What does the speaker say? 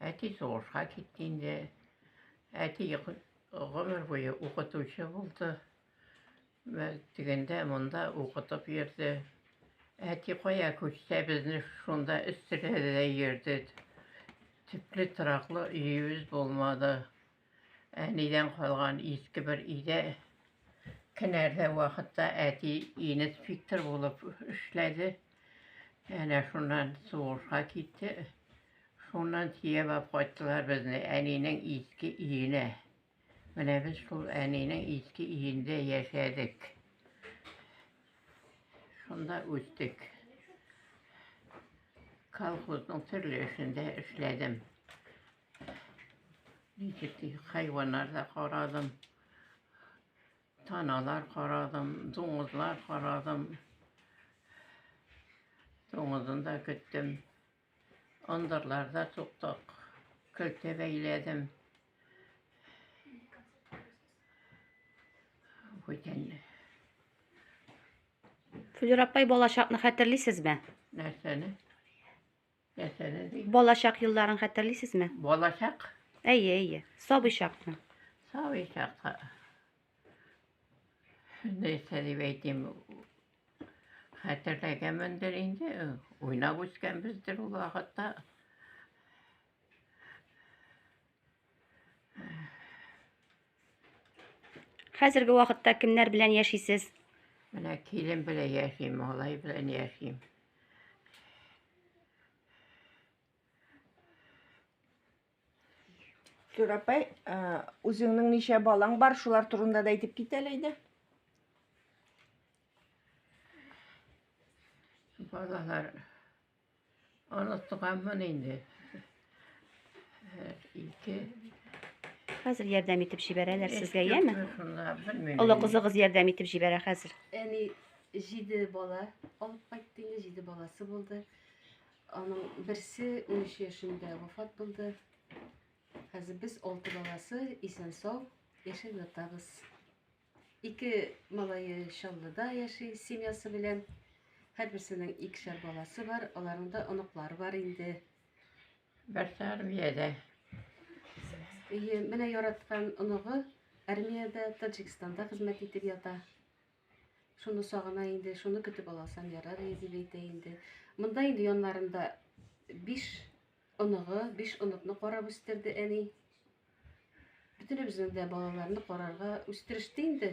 Әти соғышқа кеткенде, әти ғұмыр бойы оқытушы болды. Дегенде мұнда оқытып ерді. Әти қоя көшсе бізді шонда үстіреді ерді. Тіплі тұрақлы үйіміз болмады. Әнеден қалған ескі бір үйде кінәрді уақытта әти инспектор болып ішледі. Әне шонан соғышқа кетті. Шонан тиеп алып қойдылар бізді әненің ескі үйіне. Міне біз сол әненің ескі үйінде яшадық. Шонда өстік. Колхоздың түрлесінде ішледім. Нешікті хайуанlarda қарадым. Таналар қарадым, доңызлар қарадым. Доңызын да күттім. Ындырларда соқтық. Күлте бәйледім. Өтен Флюр апай, болашақны хәтерлисезме? нәрсені? Нәрсені дейм? Болашақ йылларын хәтерлисезме? Болашақ? Әйе. Сабый шақны. Сабый шақта. Нәрсе деп айтайым, хәтерләгәнмендер инде. Уйнап үскәнбездер ул вакытта. Хәзерге вакытта кемнәр белән яшисез? Менә килен белән яшим, малай белән яшим. Флюр апай, үзеңнең ничә балаң бар, шулар турында да әйтеп кит әле инде. Балалар онытганмын инде. Ике. Хәзер ярдәм итеп җибәрәләр сезгә, яме? Шунда белмим. Олы кызыгыз ярдәм итеп җибәрә хәзер. Әни 7 бала алып кайтты, 7 баласы булды. Аның берсе 13 яшендә вафат булды. Хәзер без 6 баласы исән сау яшәп ятабыз. 2 малае Чаллыда яши семьясы белән. Һәрберсенең 2 баласы бар, аларның да оныклары бар инде. Берсе армиядә. Менә яраткан оныгы армиядә Таҗикстанда хезмәт итеп ята. Шуны сагына инде, шуны көтеп аласам ярар дип әйтә инде. Монда инде яннарында 5 оныгы, 5 онытны карап үстерде әни. Бөтенебезнең дә балаларны карарга үстереште инде.